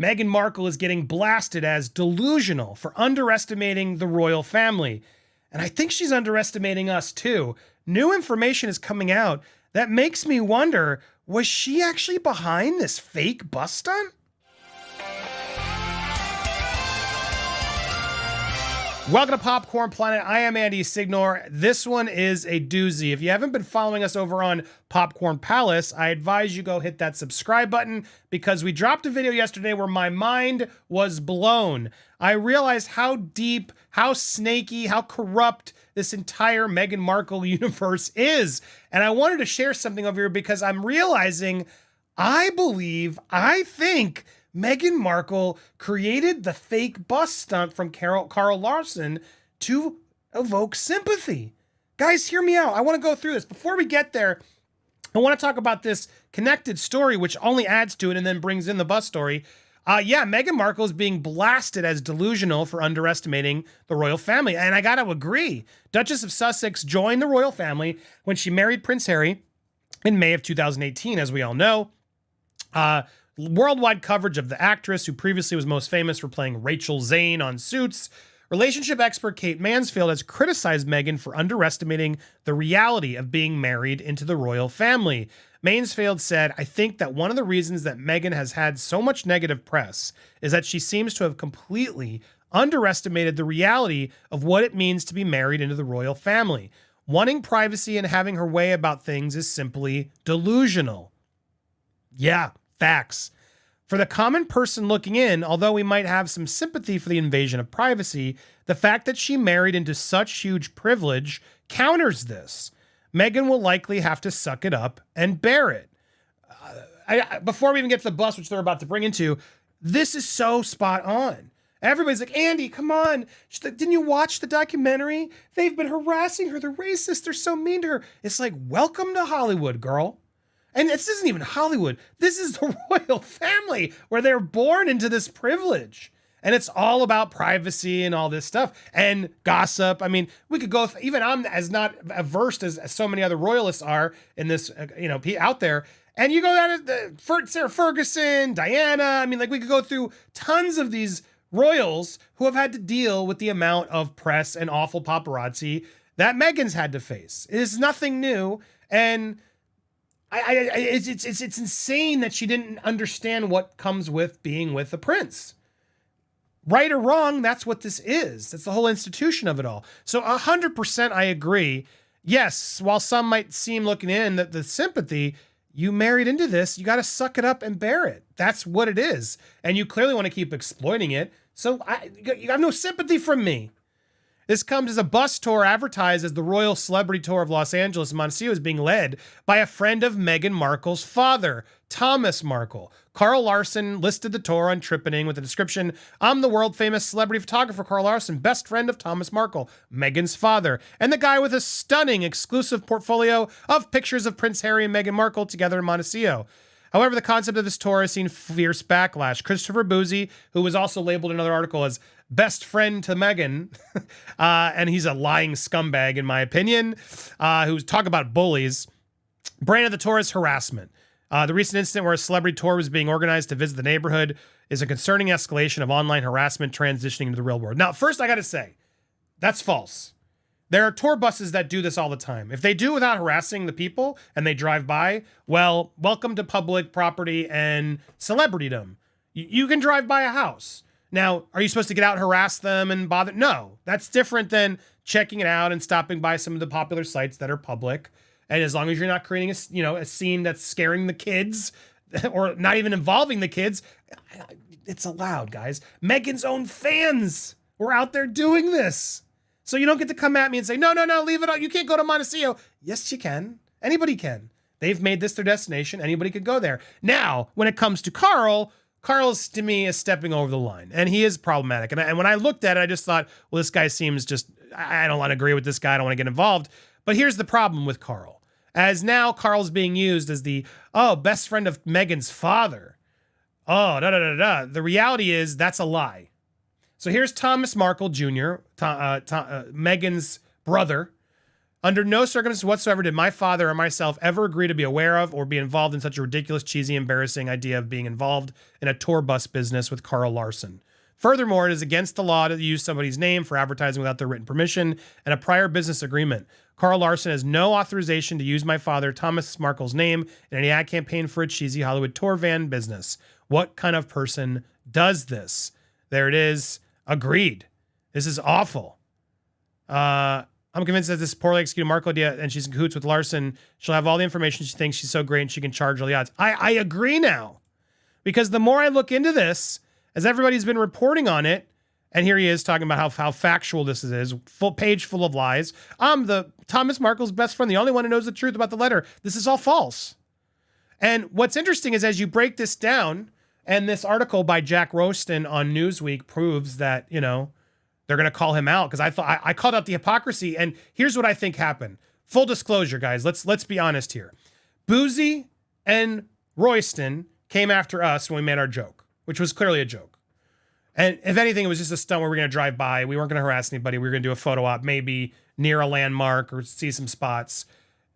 Meghan Markle is getting blasted as delusional for underestimating the royal family. And I think she's underestimating us too. New information is coming out that makes me wonder, was she actually behind this fake bus stunt? Welcome to Popcorn Planet. I am Andy Signore. This one is a doozy. If you haven't been following us over on Popcorn Palace, I advise you go hit that subscribe button because we dropped a video yesterday where my mind was blown. I realized how deep, how snaky, how corrupt this entire Meghan Markle universe is. And I wanted to share something over here because I'm realizing, I think Meghan Markle created the fake bus stunt from Carl Larson to evoke sympathy. Guys, hear me out. I want to go through this. Before we get there, I want to talk about this connected story, which only adds to it and then brings in the bus story. Meghan Markle is being blasted as delusional for underestimating the royal family. And I got to agree. Duchess of Sussex joined the royal family when she married Prince Harry in May of 2018, as we all know. Worldwide coverage of the actress, who previously was most famous for playing Rachel Zane on Suits. Relationship expert Kate Mansfield has criticized Meghan for underestimating the reality of being married into the royal family. Mansfield said, "I think that one of the reasons that Meghan has had so much negative press is that she seems to have completely underestimated the reality of what it means to be married into the royal family. Wanting privacy and having her way about things is simply delusional." Yeah. Facts. For the common person looking in, although we might have some sympathy for the invasion of privacy, the fact that she married into such huge privilege counters this. Meghan will likely have to suck it up and bear it. Before we even get to the bus, which they're about to bring into, this is so spot on. Everybody's like, Andy, come on. Didn't you watch the documentary? They've been harassing her. They're racist. They're so mean to her. It's like, welcome to Hollywood, girl. And this isn't even Hollywood. This is the royal family where they're born into this privilege. And it's all about privacy and all this stuff and gossip. I mean, we could go, even I'm as not versed as so many other royalists are in this, out there. And you go down to Sarah Ferguson, Diana. I mean, we could go through tons of these royals who have had to deal with the amount of press and awful paparazzi that Meghan's had to face. It is nothing new. And it's insane that she didn't understand what comes with being with a prince. Right or wrong, that's what this is. That's the whole institution of it all. So 100% I agree. Yes, while some might seem looking in that the sympathy, you married into this, you got to suck it up and bear it. That's what it is. And you clearly want to keep exploiting it. So you have no sympathy from me. This comes as a bus tour advertised as the Royal Celebrity Tour of Los Angeles and Montecito is being led by a friend of Meghan Markle's father, Thomas Markle. Carl Larson listed the tour on Trippening with the description, "I'm the world-famous celebrity photographer Carl Larson, best friend of Thomas Markle, Meghan's father, and the guy with a stunning exclusive portfolio of pictures of Prince Harry and Meghan Markle together in Montecito." However, the concept of this tour has seen fierce backlash. Christopher Boozy, who was also labeled in another article as best friend to Meghan, and he's a lying scumbag in my opinion, who's talk about bullies, branded the tour as harassment. The recent incident where a celebrity tour was being organized to visit the neighborhood is a concerning escalation of online harassment transitioning into the real world. Now, first I got to say, that's false. There are tour buses that do this all the time. If they do without harassing the people and they drive by, well, welcome to public property and celebritydom. You can drive by a house. Now, are you supposed to get out and harass them and bother? No, that's different than checking it out and stopping by some of the popular sites that are public. And as long as you're not creating a scene that's scaring the kids or not even involving the kids, it's allowed, guys. Meghan's own fans were out there doing this. So you don't get to come at me and say, no, leave it out. You can't go to Montecito. Yes, you can. Anybody can. They've made this their destination. Anybody could go there. Now, when it comes to Carl's, to me, is stepping over the line. And he is problematic. And when I looked at it, I just thought, well, this guy seems I don't want to agree with this guy. I don't want to get involved. But here's the problem with Carl. As now Carl's being used as the, best friend of Meghan's father. The reality is that's a lie. So here's Thomas Markle Jr., Meghan's brother, Under no circumstances whatsoever did my father or myself ever agree to be aware of or be involved in such a ridiculous, cheesy, embarrassing idea of being involved in a tour bus business with Carl Larson. Furthermore, it is against the law to use somebody's name for advertising without their written permission and a prior business agreement. Carl Larson has no authorization to use my father, Thomas Markle's name in any ad campaign for a cheesy Hollywood tour van business. What kind of person does this? There it is. Agreed. This is awful. I'm convinced that this poorly executed Markle idea, and she's in cahoots with Larson, she'll have all the information she thinks she's so great and she can charge all the odds. I agree now. Because the more I look into this, as everybody's been reporting on it, and here he is talking about how factual this is, full page full of lies. I'm the Thomas Markle's best friend, the only one who knows the truth about the letter. This is all false. And what's interesting is as you break this down, and this article by Jack Rowston on Newsweek proves that, you know, they're going to call him out, because I called out the hypocrisy, and here's what I think happened. Full disclosure, guys, let's be honest here. Boozy and Royston came after us when we made our joke, which was clearly a joke. And if anything, it was just a stunt where we were going to drive by. We weren't going to harass anybody. We were going to do a photo op, maybe near a landmark or see some spots.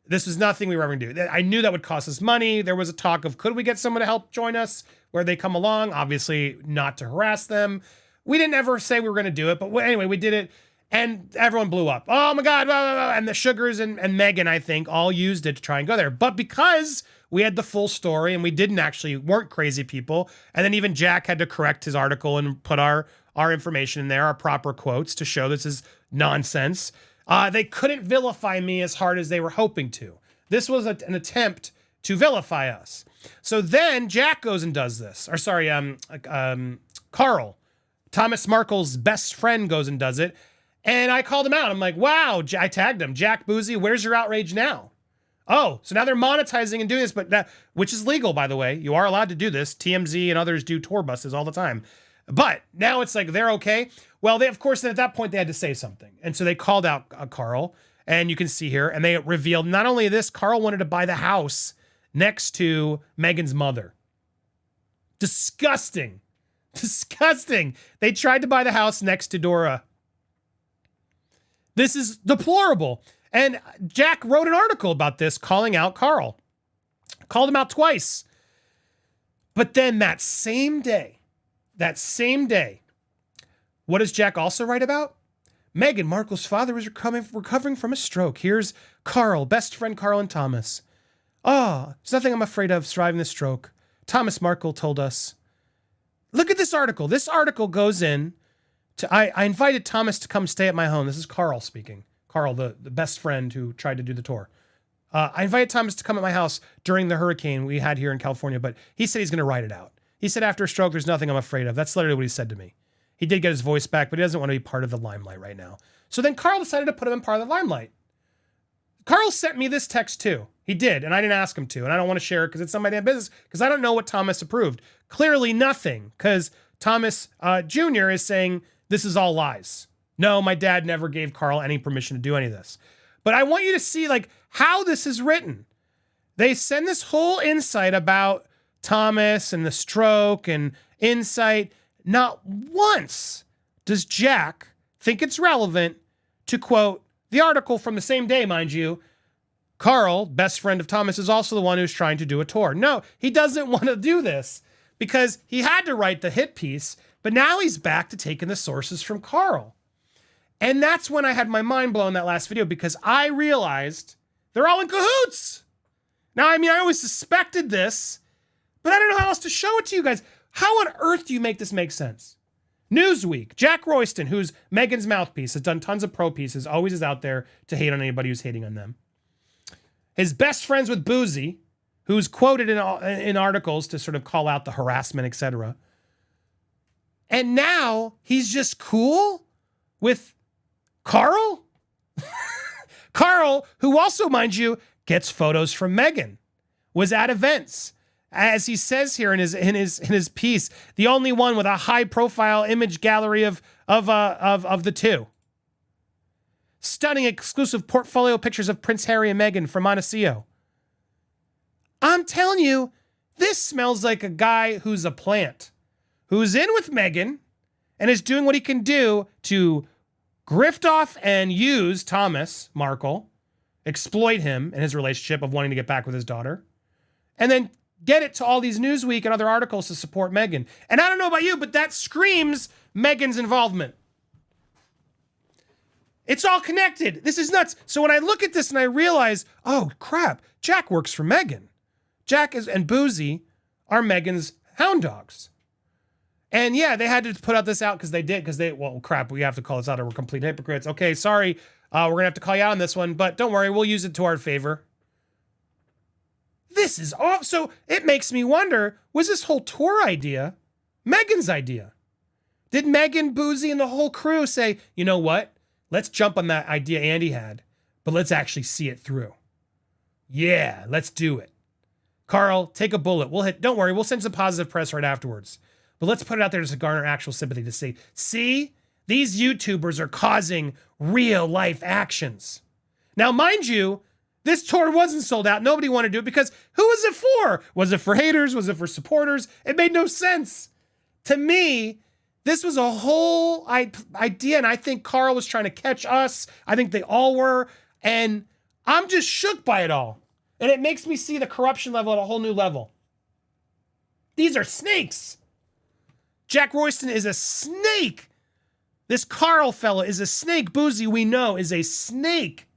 This was nothing we were ever going to do. I knew that would cost us money. There was a talk of, could we get someone to help join us where they come along? Obviously, not to harass them. We didn't ever say we were going to do it. But anyway, we did it. And everyone blew up. Oh, my God. Blah, blah, blah. And the Sugars and Meghan, I think, all used it to try and go there. But because we had the full story and we weren't crazy people. And then even Jack had to correct his article and put our information in there, our proper quotes to show this is nonsense. They couldn't vilify me as hard as they were hoping to. This was an attempt to vilify us. So then Jack goes and does this. Or sorry, Carl, Thomas Markle's best friend, goes and does it. And I called him out. I'm like, wow, I tagged him. Jack Boozy, where's your outrage now? Oh, so now they're monetizing and doing this, which is legal, by the way. You are allowed to do this. TMZ and others do tour buses all the time. But now it's like they're okay. Well, they, of course, then at that point, they had to say something. And so they called out Carl, and you can see here, and they revealed not only this, Carl wanted to buy the house next to Meghan's mother. Disgusting. Disgusting. They tried to buy the house next to Dora. This is deplorable. And Jack wrote an article about this, calling out Carl. Called him out twice. But then that same day, what does Jack also write about? Meghan Markle's father is recovering from a stroke. Here's Carl, best friend Carl and Thomas. Oh, there's nothing I'm afraid of surviving the stroke. Thomas Markle told us. Look at this article. This article goes in to, I invited Thomas to come stay at my home. This is Carl speaking. Carl, the best friend who tried to do the tour. I invited Thomas to come at my house during the hurricane we had here in California, but he said he's going to write it out. He said after a stroke, there's nothing I'm afraid of. That's literally what he said to me. He did get his voice back, but he doesn't want to be part of the limelight right now. So then Carl decided to put him in part of the limelight. Carl sent me this text too. He did, and I didn't ask him to, and I don't want to share it because it's not my damn business, because I don't know what Thomas approved. Clearly nothing, because Thomas Jr. is saying this is all lies. No, my dad never gave Carl any permission to do any of this. But I want you to see like how this is written. They send this whole insight about Thomas and the stroke and insight. Not once does Jack think it's relevant to quote the article from the same day, mind you. Carl, best friend of Thomas, is also the one who's trying to do a tour. No, he doesn't want to do this because he had to write the hit piece, but now he's back to taking the sources from Carl. And that's when I had my mind blown in that last video, because I realized they're all in cahoots. Now, I mean, I always suspected this, but I don't know how else to show it to you guys. How on earth do you make this make sense? Newsweek, Jack Royston, who's Meghan's mouthpiece, has done tons of pro pieces, always is out there to hate on anybody who's hating on them. His best friends with Boozy, who's quoted in articles to sort of call out the harassment, etc. And now he's just cool with Carl? Carl, who also, mind you, gets photos from Meghan, was at events. As he says here in his piece, the only one with a high-profile image gallery of the two. Stunning exclusive portfolio pictures of Prince Harry and Meghan from Montecito. I'm telling you, this smells like a guy who's a plant, who's in with Meghan and is doing what he can do to grift off and use Thomas Markle exploit him and his relationship of wanting to get back with his daughter, and then get it to all these Newsweek and other articles to support Meghan. And I don't know about you, but that screams Meghan's involvement. It's all connected. This is nuts. So when I look at this and I realize, oh crap, Jack works for Meghan. And Boozy are Meghan's hound dogs. And yeah, they had to put out this out well, crap, we have to call this out or we're complete hypocrites. Okay, sorry, we're gonna have to call you out on this one, but don't worry, we'll use it to our favor. This is off. So it makes me wonder, was this whole tour idea Meghan's idea? Did Meghan, Boozy, and the whole crew say, you know what? Let's jump on that idea Andy had, but let's actually see it through. Yeah, let's do it. Carl, take a bullet. Don't worry, we'll send some positive press right afterwards. But let's put it out there to garner actual sympathy to say, see, these YouTubers are causing real life actions. Now, mind you, this tour wasn't sold out. Nobody wanted to do it because who was it for? Was it for haters? Was it for supporters? It made no sense. To me, this was a whole idea, and I think Carl was trying to catch us. I think they all were, and I'm just shook by it all. And it makes me see the corruption level at a whole new level. These are snakes. Jack Royston is a snake. This Carl fella is a snake. Boozy, we know, is a snake.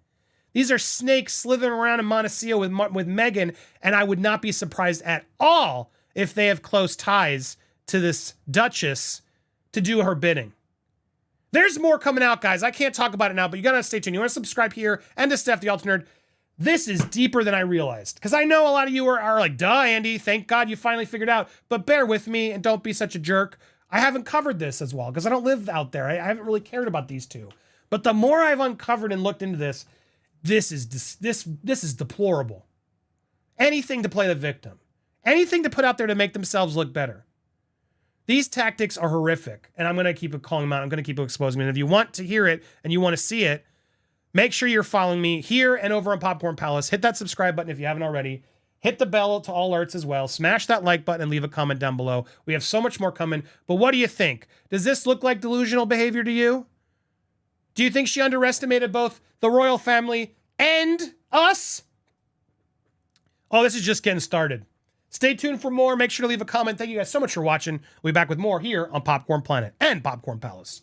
These are snakes slithering around in Montecito with Meghan, and I would not be surprised at all if they have close ties to this Duchess to do her bidding. There's more coming out, guys. I can't talk about it now, but you gotta stay tuned. You wanna subscribe here and to Steph the Alternate. This is deeper than I realized. Because I know a lot of you are like, duh, Andy, thank God you finally figured out. But bear with me and don't be such a jerk. I haven't covered this as well because I don't live out there. I haven't really cared about these two. But the more I've uncovered and looked into this, this is deplorable. Anything to play the victim. Anything to put out there to make themselves look better. These tactics are horrific. And I'm going to keep calling them out. I'm going to keep exposing them. And if you want to hear it and you want to see it, make sure you're following me here and over on Popcorn Palace. Hit that subscribe button if you haven't already. Hit the bell to all alerts as well. Smash that like button and leave a comment down below. We have so much more coming. But what do you think? Does this look like delusional behavior to you? Do you think she underestimated both the royal family and us? Oh, this is just getting started. Stay tuned for more. Make sure to leave a comment. Thank you guys so much for watching. We'll be back with more here on Popcorn Planet and Popcorn Palace.